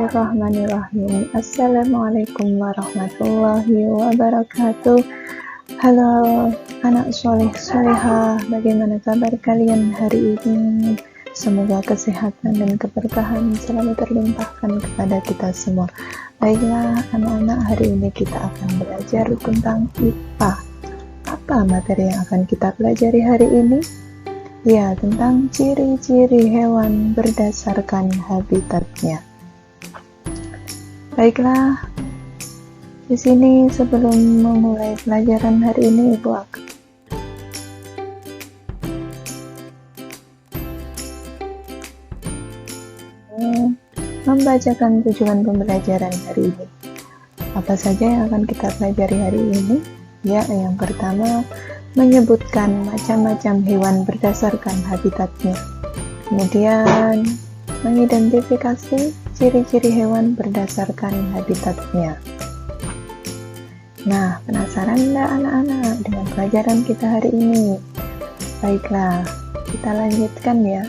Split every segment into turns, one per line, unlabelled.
Bismillahirrahmanirrahim. Assalamualaikum warahmatullahi wabarakatuh. Halo anak soleh solehah, bagaimana kabar kalian hari ini? Semoga kesehatan dan keberkahan selalu terlimpahkan kepada kita semua. Baiklah anak-anak, hari ini kita akan belajar tentang IPA. Apa materi yang akan kita pelajari hari ini? Ya, tentang ciri-ciri hewan berdasarkan habitatnya. Baiklah, di sini sebelum memulai pelajaran hari ini, Ibu akan membacakan tujuan pembelajaran hari ini. Apa saja yang akan kita pelajari hari ini? Ya, yang pertama, menyebutkan macam-macam hewan berdasarkan habitatnya. Kemudian, mengidentifikasi ciri-ciri hewan berdasarkan habitatnya. Nah, penasaran enggak anak-anak dengan pelajaran kita hari ini? Baiklah, kita lanjutkan ya.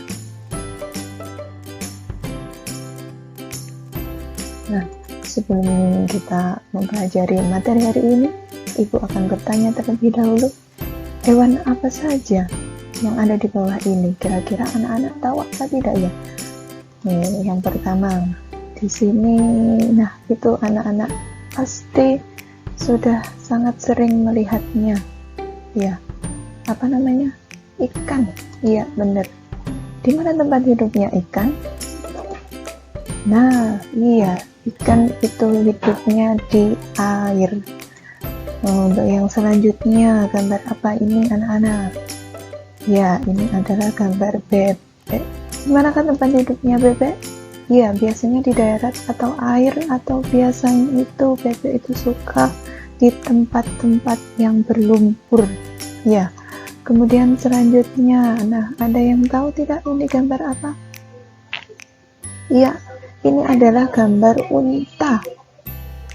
Nah, sebelum kita mempelajari materi hari ini, Ibu akan bertanya terlebih dahulu, hewan apa saja yang ada di bawah ini? Kira-kira anak-anak tahu apa tidak ya? Yang pertama di sini, nah itu anak-anak pasti sudah sangat sering melihatnya. Ya, apa namanya? Ikan. Iya, benar. Di mana tempat hidupnya ikan? Nah, iya, ikan itu hidupnya di air. Untuk yang selanjutnya, gambar apa ini anak-anak? Ya, ini adalah gambar bebek. Dimana kan tempat hidupnya bebek? Ya, biasanya di darat atau air, atau biasanya itu bebek itu suka di tempat-tempat yang berlumpur. Ya, kemudian selanjutnya, nah ada yang tahu tidak ini gambar apa? Ya, ini adalah gambar unta.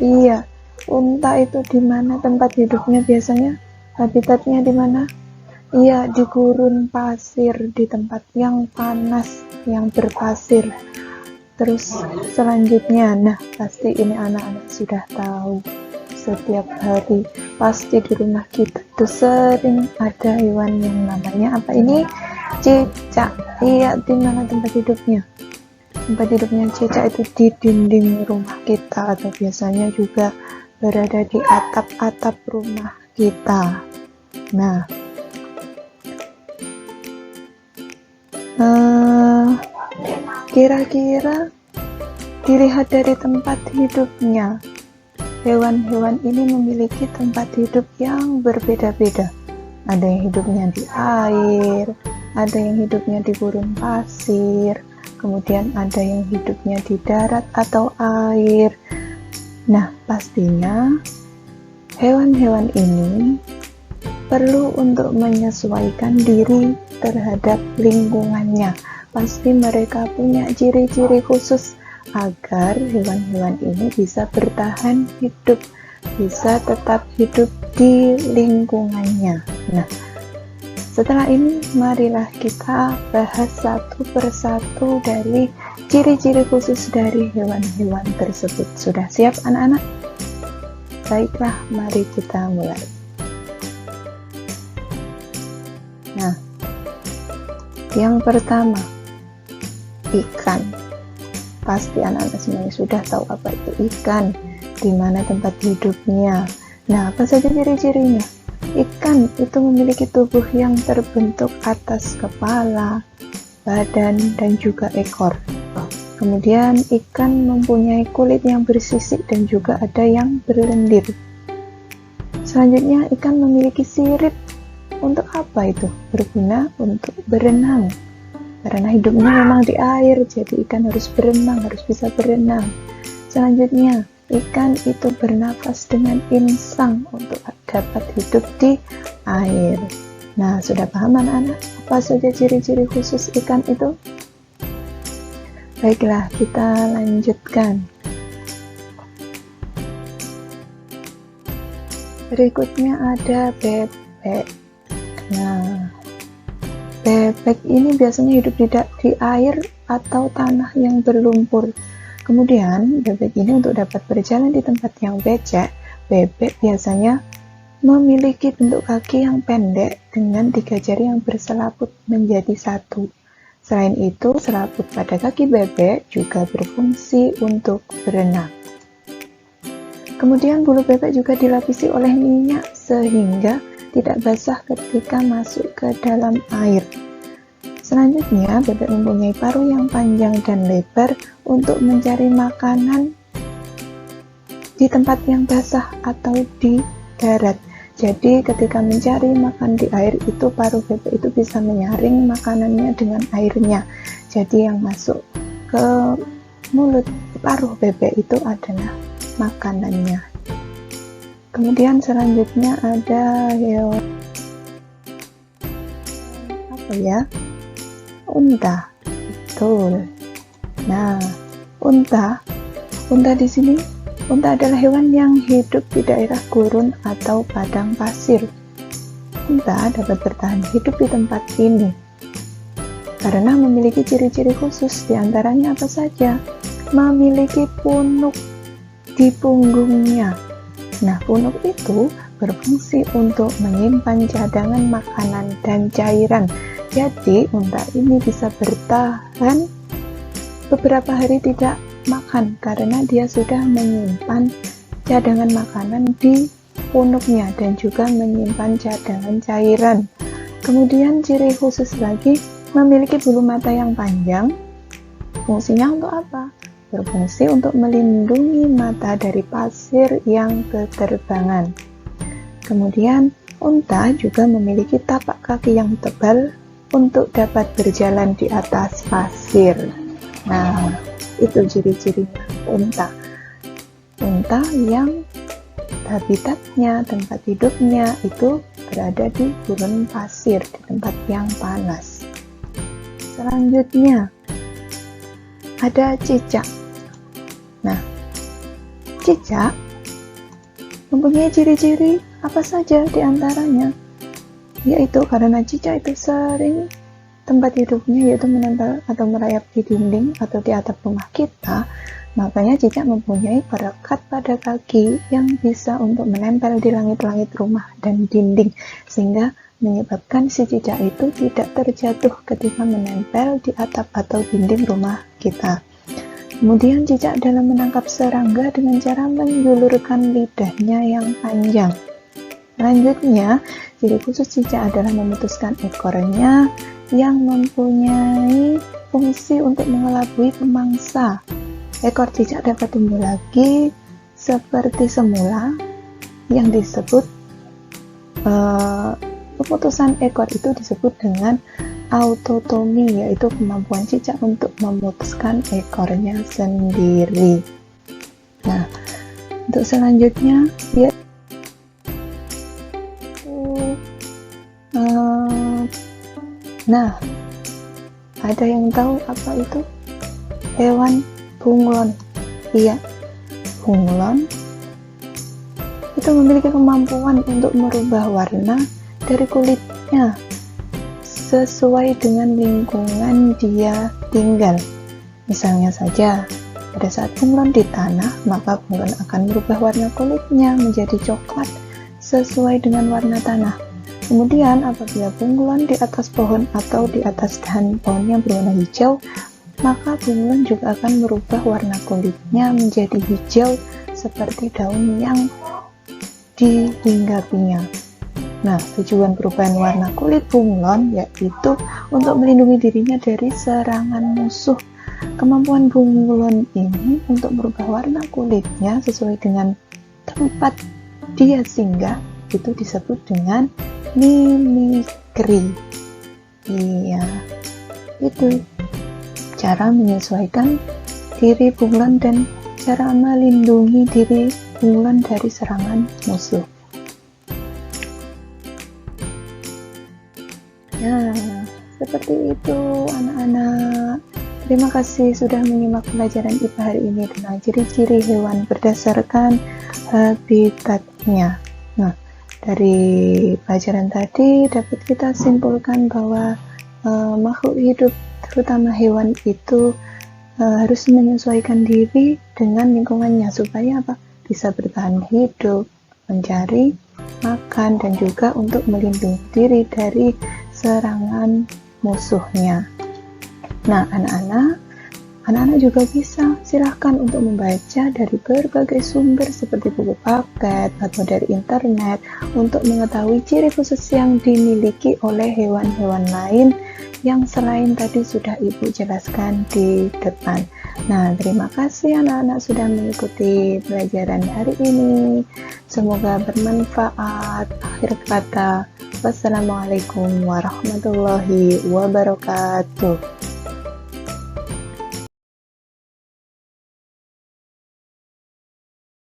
Iya, unta itu di mana tempat hidupnya biasanya? Habitatnya di mana? Iya, di gurun pasir, di tempat yang panas, yang berpasir. Terus selanjutnya, nah pasti ini anak-anak sudah tahu. Setiap hari pasti di rumah kita itu sering ada hewan yang namanya apa ini? Cicak. Iya, di mana tempat hidupnya? Tempat hidupnya cicak itu di dinding rumah kita, atau biasanya juga berada di atap-atap rumah kita. Nah, kira-kira dilihat dari tempat hidupnya, hewan-hewan ini memiliki tempat hidup yang berbeda-beda. Ada yang hidupnya di air, ada yang hidupnya di gurun pasir, kemudian ada yang hidupnya di darat atau air. Nah, pastinya hewan-hewan ini perlu untuk menyesuaikan diri terhadap lingkungannya. Pasti mereka punya ciri-ciri khusus agar hewan-hewan ini bisa bertahan hidup, bisa tetap hidup di lingkungannya. Nah, setelah ini marilah kita bahas satu persatu dari ciri-ciri khusus dari hewan-hewan tersebut. Sudah siap anak-anak? Baiklah, mari kita mulai. Nah, yang pertama, ikan. Pasti anak-anak semuanya sudah tahu apa itu ikan, di mana tempat hidupnya. Nah, apa saja ciri-cirinya? Ikan itu memiliki tubuh yang terbentuk atas kepala, badan, dan juga ekor. Kemudian ikan mempunyai kulit yang bersisik dan juga ada yang berlendir. Selanjutnya, ikan memiliki sirip. Untuk apa itu? Berguna untuk berenang. Karena hidupnya memang di air, jadi ikan harus berenang, harus bisa berenang. Selanjutnya, ikan itu bernafas dengan insang untuk dapat hidup di air. Nah, sudah paham anak-anak apa saja ciri-ciri khusus ikan itu? Baiklah, kita lanjutkan. Berikutnya ada bebek. Nah, bebek ini biasanya hidup di air atau tanah yang berlumpur. Kemudian, bebek ini untuk dapat berjalan di tempat yang becek, bebek biasanya memiliki bentuk kaki yang pendek dengan 3 jari yang berselaput menjadi satu. Selain itu, selaput pada kaki bebek juga berfungsi untuk berenang. Kemudian bulu bebek juga dilapisi oleh minyak sehingga tidak basah ketika masuk ke dalam air. Selanjutnya, bebek mempunyai paruh yang panjang dan lebar untuk mencari makanan di tempat yang basah atau di darat. Jadi ketika mencari makan di air itu, paruh bebek itu bisa menyaring makanannya dengan airnya. Jadi yang masuk ke mulut paruh bebek itu adalah makanannya. Kemudian selanjutnya ada hewan apa ya? Unta. Betul. Nah, unta di sini, unta adalah hewan yang hidup di daerah gurun atau padang pasir. Unta dapat bertahan hidup di tempat ini karena memiliki ciri-ciri khusus, diantaranya apa saja? Memiliki punuk di punggungnya. Nah, punuk itu berfungsi untuk menyimpan cadangan makanan dan cairan. Jadi, unta ini bisa bertahan beberapa hari tidak makan karena dia sudah menyimpan cadangan makanan di punuknya dan juga menyimpan cadangan cairan. Kemudian ciri khusus lagi, memiliki bulu mata yang panjang. Fungsinya untuk apa? Berfungsi untuk melindungi mata dari pasir yang berterbangan. Kemudian unta juga memiliki tapak kaki yang tebal untuk dapat berjalan di atas pasir. Nah, itu ciri-cirinya unta. Unta yang habitatnya, tempat hidupnya itu berada di gurun pasir, di tempat yang panas. Selanjutnya ada cicak. Nah, cicak mempunyai ciri-ciri apa saja diantaranya? Yaitu karena cicak itu sering tempat hidupnya yaitu menempel atau merayap di dinding atau di atap rumah kita, makanya cicak mempunyai perekat pada kaki yang bisa untuk menempel di langit-langit rumah dan dinding, sehingga menyebabkan si cicak itu tidak terjatuh ketika menempel di atap atau dinding rumah kita. Kemudian cicak dalam menangkap serangga dengan cara menjulurkan lidahnya yang panjang. Selanjutnya, ciri khusus cicak adalah memutuskan ekornya yang mempunyai fungsi untuk mengelabui pemangsa. Ekor cicak dapat tumbuh lagi seperti semula yang disebut pemutusan ekor itu disebut dengan autotomi, yaitu kemampuan cicak untuk memutuskan ekornya sendiri. Nah, untuk selanjutnya ya nah, ada yang tahu apa itu hewan bunglon? Iya, bunglon itu memiliki kemampuan untuk merubah warna dari kulitnya sesuai dengan lingkungan dia tinggal. Misalnya saja, pada saat bunglon di tanah, maka bunglon akan merubah warna kulitnya menjadi coklat sesuai dengan warna tanah. Kemudian apabila bunglon di atas pohon atau di atas dahan pohon yang berwarna hijau, maka bunglon juga akan merubah warna kulitnya menjadi hijau seperti daun yang dihinggapinya. Nah, tujuan perubahan warna kulit bunglon yaitu untuk melindungi dirinya dari serangan musuh. Kemampuan bunglon ini untuk merubah warna kulitnya sesuai dengan tempat dia singgah itu disebut dengan mimikri. Iya, itu cara menyesuaikan diri bunglon dan cara melindungi diri bunglon dari serangan musuh. Nah, seperti itu anak-anak. Terima kasih sudah menyimak pelajaran IPA hari ini tentang ciri-ciri hewan berdasarkan habitatnya. Nah, dari pelajaran tadi dapat kita simpulkan bahwa makhluk hidup terutama hewan itu harus menyesuaikan diri dengan lingkungannya supaya apa? Bisa bertahan hidup, mencari makan, dan juga untuk melindungi diri dari serangan musuhnya. Nah, anak-anak juga bisa silahkan untuk membaca dari berbagai sumber seperti buku paket atau dari internet untuk mengetahui ciri khusus yang dimiliki oleh hewan-hewan lain yang selain tadi sudah Ibu jelaskan di depan. Nah, terima kasih anak-anak sudah mengikuti pelajaran hari ini. Semoga bermanfaat. Akhir kata, wassalamualaikum warahmatullahi wabarakatuh.